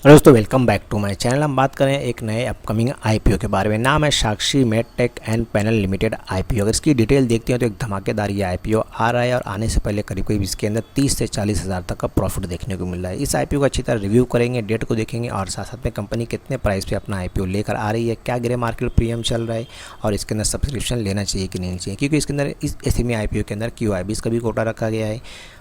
Hello दोस्तों, welcome back to my channel. हम बात करें एक नए अपकमिंग आईपीओ के बारे में। नाम है Sakshi Medtech and Panel Limited IPO. अगर इसकी डिटेल देखते हैं तो एक धमाकेदार ये आईपीओ आ रहा है और आने से पहले करीब करीब इसके अंदर 30 से 40 हज़ार तक का प्रॉफिट देखने को मिल रहा है। इस आईपीओ का अच्छी तरह रिव्यू करेंगे, डेट को देखेंगे और साथ साथ में कंपनी कितने प्राइस पे अपना आईपीओ लेकर आ रही है, क्या ग्रे मार्केट प्रीमियम चल रहा है और इसके अंदर सब्सक्रिप्शन लेना चाहिए कि नहीं चाहिए, क्योंकि इसके अंदर इस एसएमई आईपीओ के अंदर क्यूआईबीज का भी कोटा रखा गया है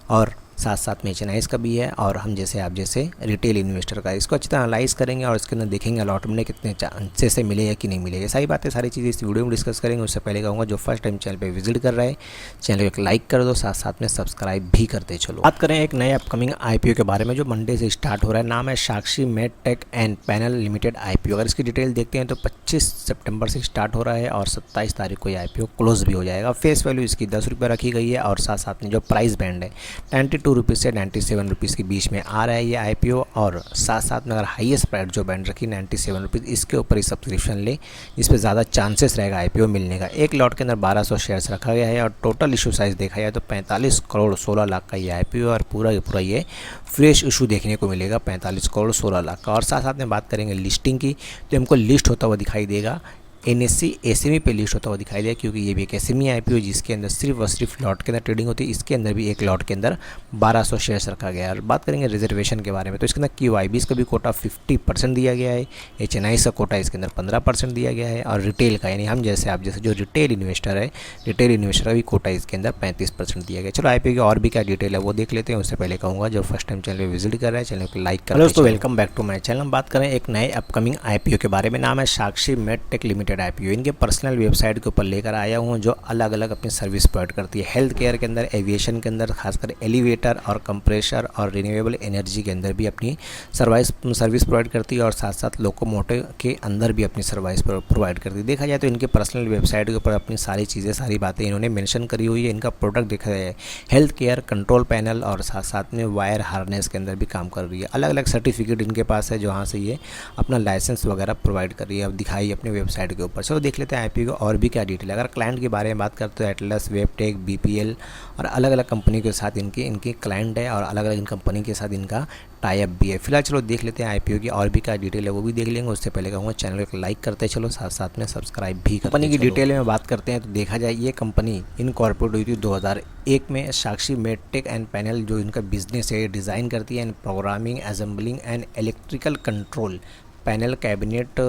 और साथ साथ में एचएनआईज का भी है और हम जैसे आप जैसे रिटेल इन्वेस्टर का। इसको अच्छी तरह एनालाइज करेंगे और इसके अंदर देखेंगे अलॉटमेंट में कितने चांसेस से मिलेगा कि नहीं मिलेगा। सारी बातें सारी चीज़ें इस वीडियो में डिस्कस करेंगे। उससे पहले कहूँगा जो फर्स्ट टाइम चैनल पे विजिट कर रहे हैं चैनल को एक लाइक कर दो, साथ साथ में सब्सक्राइब भी करते चलो। बात करें एक नए अपकमिंग आईपीओ के बारे में जो मंडे से स्टार्ट हो रहा है। नाम है Sakshi Medtech and Panel Limited IPO. अगर इसकी डिटेल देखते हैं तो 25 सितंबर से स्टार्ट हो रहा है और 27 तारीख को ये आईपीओ क्लोज भी हो जाएगा। फेस वैल्यू इसकी 10 रुपये रखी गई है और साथ साथ में जो प्राइस बैंड है 92 रुपीज़ से 97 रुपीज़ के बीच में आ रहा है ये आईपीओ। और साथ साथ में अगर हाईएस्ट प्राइस जो बैंड रखी 97 रुपीज़, इसके ऊपर ही सब्सक्रिप्शन ले जिस पे ज़्यादा चांसेस रहेगा आईपीओ मिलने का। एक लॉट के अंदर 1200 शेयर्स रखा गया है और टोटल इशू साइज़ देखा जाए तो 45 करोड़ 16 लाख का ये आईपीओ और पूरा ये फ्रेश इशू देखने को मिलेगा 45 करोड़ 16 लाख का। और साथ साथ में बात करेंगे लिस्टिंग की तो हमको लिस्ट होता हुआ दिखाई देगा एनएससी एसएमई पे लिस्ट होता हुआ दिखाई दिया, क्योंकि ये भी एक एसएमई आईपीओ जिसके अंदर सिर्फ और सिर्फ लॉट के अंदर ट्रेडिंग होती है। इसके अंदर भी एक लॉट के अंदर 1200 शेयर्स रखा गया है। और बात करेंगे रिजर्वेशन के बारे में तो इसके अंदर क्यूआईबीज का भी कोटा 50% दिया गया है, एचएनआईज का कोटा इसके अंदर 15% दिया गया है और रिटेल का यानी हम जैसे आप जैसे जो रिटेल इन्वेस्टर है रिटेल इन्वेस्टर का भी कोटा इसके अंदर 35% दिया गया। चलो आईपीओ की और भी क्या डिटेल है वो देख लेते हैं। उससे पहले कहूँगा जो फर्स्ट टाइम चैनल पर विजिट कर रहा है चैनल को लाइक कर। दोस्तों welcome back to my channel. हम बात करें एक नए अपकमिंग आईपीओ के बारे में। नाम है साक्षी मेडटेक लिमिटेड आईपीओ। इनके पर्सनल वेबसाइट के ऊपर लेकर आया हूँ जो अलग अलग अपनी सर्विस प्रोवाइड करती है। हेल्थ केयर के अंदर, एविएशन के अंदर, खासकर एलिवेटर और कंप्रेशर और रिन्यूएबल एनर्जी के अंदर भी अपनी सर्विस प्रोवाइड करती है और साथ साथ लोकोमोटिव के अंदर भी अपनी सर्विस प्रोवाइड करती है। देखा जाए तो इनके पर्सनल वेबसाइट के ऊपर अपनी सारी चीज़ें सारी बातें इन्होंने मेंशन करी हुई है। इनका प्रोडक्ट देखा जाए हेल्थ केयर कंट्रोल पैनल और साथ साथ में वायर हार्नेस के अंदर भी काम कर रही है। अलग अलग सर्टिफिकेट इनके पास है जहाँ से ये अपना लाइसेंस वगैरह प्रोवाइड कर रही है। अब दिखाई अपने वेबसाइट के ऊपर। चलो देख लेते हैं आईपीओ को और भी क्या डिटेल है। अगर क्लाइंट के बारे में बात करते हैं एटलस, वेबटेक, बीपीएल और अलग अलग कंपनी के साथ इनके क्लाइंट है और अलग अलग इन कंपनी के साथ इनका टाई अप भी है। फिलहाल चलो देख लेते हैं आईपीओ की और भी क्या डिटेल है वो भी देख लेंगे। उससे पहले कहूँगा चैनल को लाइक करते चलो, साथ साथ में सब्सक्राइब भी करते। कंपनी की डिटेल में बात करते हैं तो देखा जाए ये कंपनी इनकॉर्पोरेट हुई थी 2001 में। साक्षी मेडटेक एंड पैनल जो इनका बिजनेस है डिज़ाइन करती है and programming, assembling and electrical control panel, cabinet,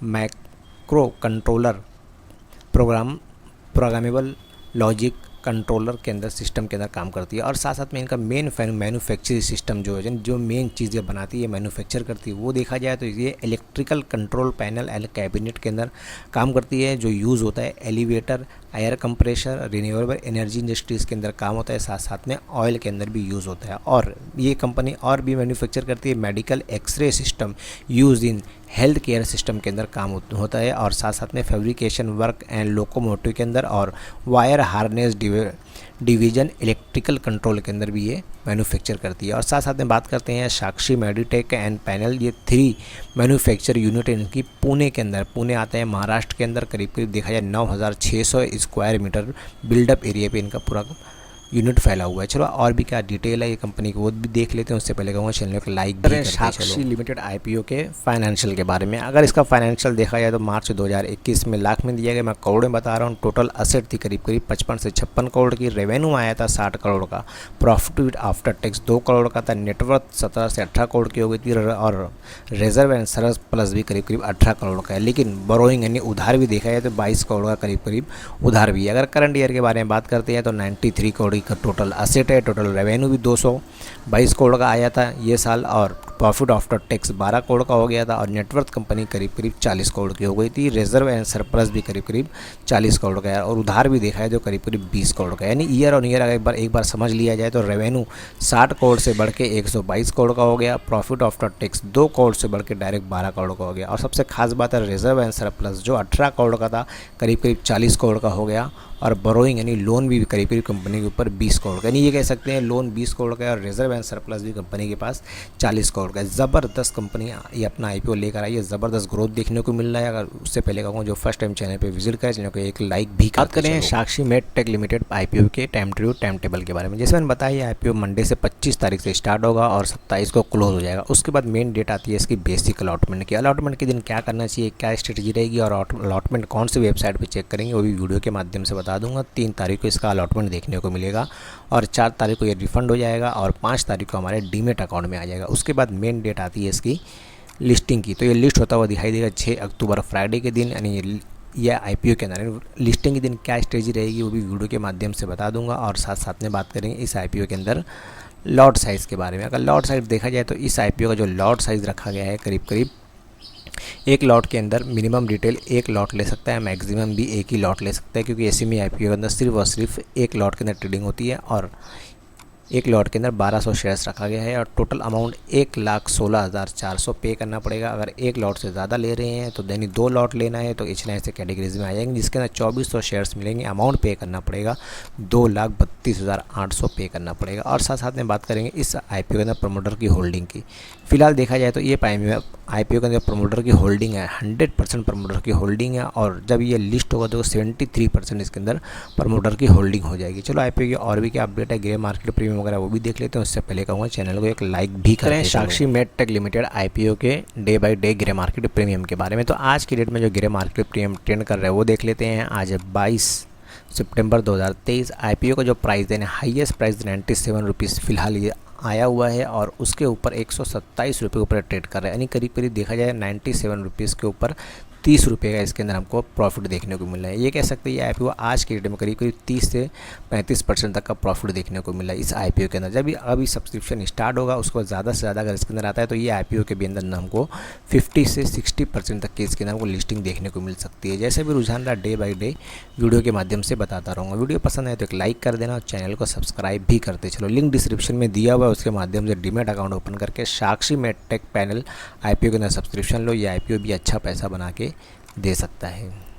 macro controller, programmable logic controller के अंदर सिस्टम के अंदर काम करती है। और साथ साथ में इनका मेन मैन्युफैक्चरिंग सिस्टम जो है जो मेन चीज़ें बनाती है मैन्युफैक्चर करती है वो देखा जाए तो ये electrical control panel and cabinet के अंदर काम करती है जो यूज़ होता है elevator, air compressor, renewable energy industries के अंदर काम होता है, साथ साथ में ऑयल के अंदर भी यूज़ होता है। और ये कंपनी और भी मैन्युफैक्चर करती है medical X-ray system use in health care system के अंदर काम होता है और साथ साथ में फैब्रिकेशन वर्क एंड लोकोमोटिव के अंदर और wire harness division electrical control के अंदर भी ये मैन्युफैक्चर करती है। और साथ साथ में बात करते हैं साक्षी मेडिटेक एंड पैनल। ये 3 मैन्युफैक्चर यूनिट इनकी पुणे के अंदर, पुणे आता है महाराष्ट्र के अंदर। करीब करीब देखा जाए 9600 स्क्वायर मीटर बिल्डअप एरिया पे इनका पूरा यूनिट फैला हुआ है। चलो और भी क्या डिटेल है ये कंपनी को वो भी देख लेते हैं। उससे पहले कहूँगा चैनल को लाइक करें। साक्षी लिमिटेड आईपीओ के फाइनेंशियल के बारे में अगर इसका फाइनेंशियल देखा जाए तो मार्च 2021 में लाख में दिया गया, मैं करोड़ में बता रहा हूँ। टोटल असेट थी करीब करीब 55 से 56 करोड़ की। रेवेन्यू आया था 60 करोड़ का। प्रॉफिट आफ्टर टैक्स 2 करोड़ का था। नेटवर्थ 17 से 18 करोड़ की हो गई थी और रिजर्व एंड सरस प्लस भी करीब करीब 18 करोड़ का है। लेकिन बोरोइंग यानी उधार भी देखा जाए तो 22 करोड़ का करीब करीब उधार भी है। अगर करंट ईयर के बारे में बात करते हैं तो 93 करोड़ का टोटल असेट है। टोटल रेवेन्यू भी 222 करोड़ का आया था ये साल और प्रॉफिट आफ्टर टैक्स 12 करोड़ का हो गया था और नेटवर्थ कंपनी करीब करीब 40 करोड़ की हो गई थी। रिजर्व एंड सरप्लस भी करीब करीब 40 करोड़ का है और उधार भी देखा है तो करीब करीब 20 करोड़ का। यानी ईयर ऑन ईयर अगर एक बार समझ लिया जाए तो रेवेन्यू 60 करोड़ से बढ़ के 122 करोड़ का हो गया। प्रॉफिट आफ्टर टैक्स 2 करोड़ से बढ़ के डायरेक्ट 12 करोड़ का हो गया। और सबसे खास बात है रिजर्व एंड सरप्लस जो 18 करोड़ का था करीब करीब 40 करोड़ का हो गया और बोरोइंग यानी लोन भी करीब करीब कंपनी के ऊपर 20 करोड़ का, यानी ये कह सकते हैं लोन 20 करोड़ का है और रिजर्व एंड सरप्लस भी कंपनी के पास 40 करोड़ का है। ज़बरदस्त कंपनी ये अपना IPO लेकर आई है, ज़बरदस्त ग्रोथ देखने को मिल रहा है। अगर उससे पहले कहूँगा जो फर्स्ट टाइम चैनल पे विजिट करें, चैनल को एक लाइक भी बात करें साक्षी मेडटेक लिमिटेड IPO के टाइम टेबल के बारे में। जैसे मैंने बताया IPO मंडे से 25 तारीख से स्टार्ट होगा और 27 को क्लोज हो जाएगा। उसके बाद मेन डेट आती है इसकी बेसिक अलॉटमेंट की। अलॉटमेंट के दिन क्या करना चाहिए, क्या स्ट्रेटजी रहेगी और अलॉटमेंट कौन सी वेबसाइट पर चेक करेंगे वो भी वीडियो के माध्यम से बता दूंगा। 3 तारीख को इसका अलॉटमेंट देखने को मिलेगा और 4 तारीख को ये रिफंड हो जाएगा और 5 तारीख को हमारे डीमेट अकाउंट में आ जाएगा। उसके बाद मेन डेट आती है इसकी लिस्टिंग की। तो ये लिस्ट होता हुआ दिखाई देगा 6 अक्टूबर फ्राइडे के दिन, यानी यह IPO के अंदर लिस्टिंग के दिन क्या स्ट्रेटजी रहेगी वो भी वीडियो के माध्यम से बता दूंगा। और साथ साथ में बात करेंगे इस IPO के अंदर लॉट साइज़ के बारे में। अगर लॉट साइज़ देखा जाए तो इस IPO का जो लॉट साइज़ रखा गया है करीब करीब एक लॉट के अंदर मिनिमम रिटेल एक लॉट ले सकता है, मैक्सिमम भी एक ही लॉट ले सकता है, क्योंकि SME IPO के अंदर सिर्फ और सिर्फ एक लॉट के अंदर ट्रेडिंग होती है और एक लॉट के अंदर 1200 शेयर्स रखा गया है और टोटल अमाउंट 1,16,400 पे करना पड़ेगा। अगर एक लॉट से ज़्यादा ले रहे हैं तो यानी 2 लॉट लेना है तो इस ऐसे कैटेगरीज में आ जाएंगे, जिसके अंदर 2400 शेयर्स मिलेंगे। अमाउंट पे करना पड़ेगा 2,32,800 पे करना पड़ेगा। और साथ साथ में बात करेंगे इस IPO के अंदर प्रमोटर की होल्डिंग की। फिलहाल देखा जाए तो ये IPO के अंदर प्रमोटर की होल्डिंग है, 100% प्रमोटर की होल्डिंग है और जब ये लिस्ट होगा तो 73% इसके अंदर प्रमोटर की होल्डिंग हो जाएगी। चलो IPO की और भी क्या अपडेट है, ग्रे मार्केट प्रीमियम वगैरह वो भी देख लेते हैं। उससे पहले कहूँगा चैनल को एक लाइक भी करें साक्षी मेडटेक लिमिटेड IPO के day by day grey market premium के बारे में। तो आज की डेट में जो ग्रे मार्केट प्रीमियम ट्रेंड कर रहा है वो देख लेते हैं। आज 22 सितंबर 2023 IPO का जो प्राइस है हाईएस्ट प्राइस 97 रुपीज़ फिलहाल ये आया हुआ है और उसके ऊपर 127 रुपये के ऊपर ट्रेड कर रहा है, यानी करीब करीब देखा जाए 97 रुपीज़ के ऊपर 30 रुपये का इसके अंदर हमको प्रॉफिट देखने को मिल रहा है। ये कह सकते हैं ये IPO आज के डेट में करीब करीब 30 से 35% तक का प्रॉफिट देखने को मिला है इस IPO के अंदर। जब अभी सब्सक्रिप्शन स्टार्ट होगा उसके बाद ज़्यादा से ज़्यादा अगर इसके अंदर आता है तो ये IPO के भी अंदर हमको 50 से 60% तक की इसके अंदर हमको लिस्टिंग देखने को मिल सकती है। जैसे भी रुझान रहा डे बाई डे वीडियो के माध्यम से बताता रहूँगा। वीडियो पसंद आए तो एक लाइक कर देना और चैनल को सब्सक्राइब भी करते चलो। लिंक डिस्क्रिप्शन में दिया हुआ है, उसके माध्यम से डीमेट अकाउंट ओपन करके साक्षी मेडटेक पैनल IPO के अंदर सब्सक्रिप्शन लो। ये IPO भी अच्छा पैसा बना के दे सकता है।